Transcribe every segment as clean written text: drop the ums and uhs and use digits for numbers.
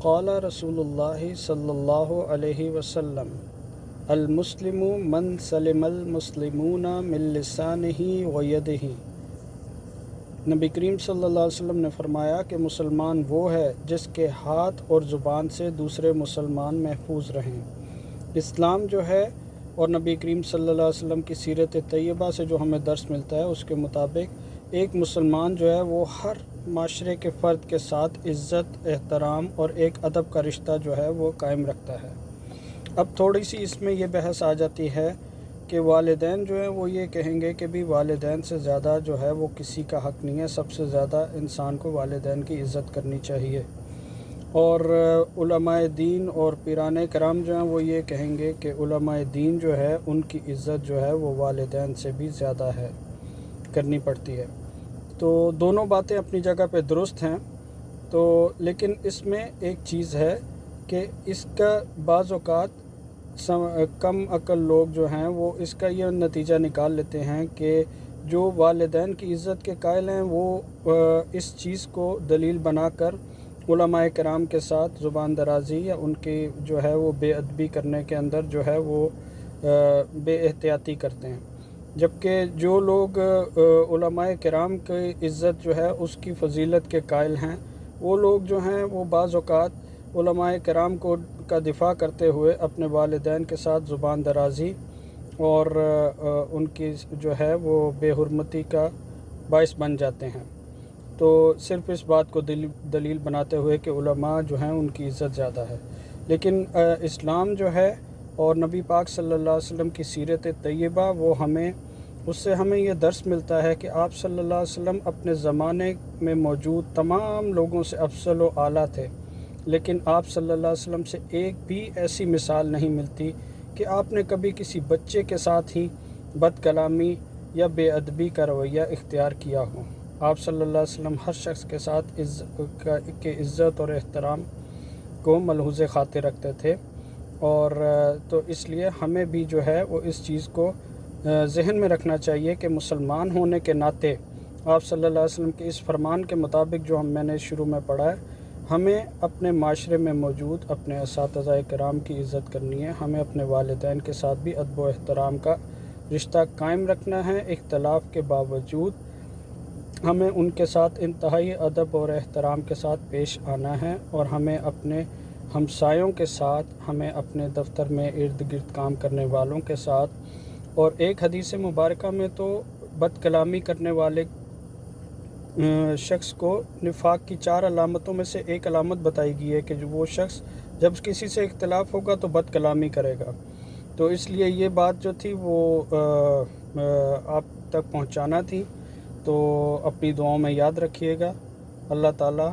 قال رسول اللہ صلی اللہ علیہ وسلم المسلم من سلم المسلمون من لسانہ و یدہ۔ نبی کریم صلی اللہ علیہ وسلم نے فرمایا کہ مسلمان وہ ہے جس کے ہاتھ اور زبان سے دوسرے مسلمان محفوظ رہیں۔ اسلام جو ہے اور نبی کریم صلی اللہ علیہ وسلم کی سیرت طیبہ سے جو ہمیں درس ملتا ہے اس کے مطابق ایک مسلمان جو ہے وہ ہر معاشرے کے فرد کے ساتھ عزت، احترام اور ایک ادب کا رشتہ جو ہے وہ قائم رکھتا ہے۔ اب تھوڑی سی اس میں یہ بحث آ جاتی ہے کہ والدین جو ہیں وہ یہ کہیں گے کہ بھی والدین سے زیادہ جو ہے وہ کسی کا حق نہیں ہے، سب سے زیادہ انسان کو والدین کی عزت کرنی چاہیے۔ اور علماء دین اور پیران کرام جو ہیں وہ یہ کہیں گے کہ علماء دین جو ہے ان کی عزت جو ہے وہ والدین سے بھی زیادہ ہے، کرنی پڑتی ہے۔ تو دونوں باتیں اپنی جگہ پہ درست ہیں، تو لیکن اس میں ایک چیز ہے کہ اس کا بعض اوقات کم عقل لوگ جو ہیں وہ اس کا یہ نتیجہ نکال لیتے ہیں کہ جو والدین کی عزت کے قائل ہیں وہ اس چیز کو دلیل بنا کر علماء کرام کے ساتھ زبان درازی یا ان کی جو ہے وہ بے ادبی کرنے کے اندر جو ہے وہ بے احتیاطی کرتے ہیں، جبکہ جو لوگ علماء کرام کی عزت جو ہے اس کی فضیلت کے قائل ہیں وہ لوگ جو ہیں وہ بعض اوقات علماء کرام کا دفاع کرتے ہوئے اپنے والدین کے ساتھ زبان درازی اور ان کی جو ہے وہ بے حرمتی کا باعث بن جاتے ہیں، تو صرف اس بات کو دلیل بناتے ہوئے کہ علماء جو ہیں ان کی عزت زیادہ ہے۔ لیکن اسلام جو ہے اور نبی پاک صلی اللہ علیہ وسلم کی سیرت طیبہ وہ اس سے ہمیں یہ درس ملتا ہے کہ آپ صلی اللہ علیہ وسلم اپنے زمانے میں موجود تمام لوگوں سے افضل و اعلیٰ تھے، لیکن آپ صلی اللہ علیہ وسلم سے ایک بھی ایسی مثال نہیں ملتی کہ آپ نے کبھی کسی بچے کے ساتھ ہی بد کلامی یا بے ادبی کا رویہ اختیار کیا ہو۔ آپ صلی اللہ علیہ وسلم ہر شخص کے ساتھ عزت اور احترام کو ملحوظ خاطر رکھتے تھے، اور تو اس لیے ہمیں بھی جو ہے وہ اس چیز کو ذہن میں رکھنا چاہیے کہ مسلمان ہونے کے ناطے آپ صلی اللہ علیہ وسلم کے اس فرمان کے مطابق جو میں نے شروع میں پڑھا ہے، ہمیں اپنے معاشرے میں موجود اپنے اساتذہ کرام کی عزت کرنی ہے، ہمیں اپنے والدین کے ساتھ بھی ادب و احترام کا رشتہ قائم رکھنا ہے، اختلاف کے باوجود ہمیں ان کے ساتھ انتہائی ادب اور احترام کے ساتھ پیش آنا ہے، اور ہمیں اپنے ہمسایوں کے ساتھ، ہمیں اپنے دفتر میں ارد گرد کام کرنے والوں کے ساتھ، اور ایک حدیث مبارکہ میں تو بد کلامی کرنے والے شخص کو نفاق کی 4 علامتوں میں سے ایک علامت بتائی گئی ہے کہ جو وہ شخص جب کسی سے اختلاف ہوگا تو بد کلامی کرے گا۔ تو اس لیے یہ بات جو تھی وہ آپ تک پہنچانا تھی، تو اپنی دعاؤں میں یاد رکھیے گا۔ اللہ تعالی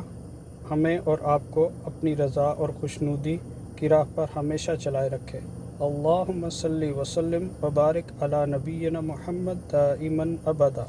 ہمیں اور آپ کو اپنی رضا اور خوشنودی کی راہ پر ہمیشہ چلائے رکھے۔ اللہم صلی وسلم وبارک علی نبینا محمد دائما ابدا۔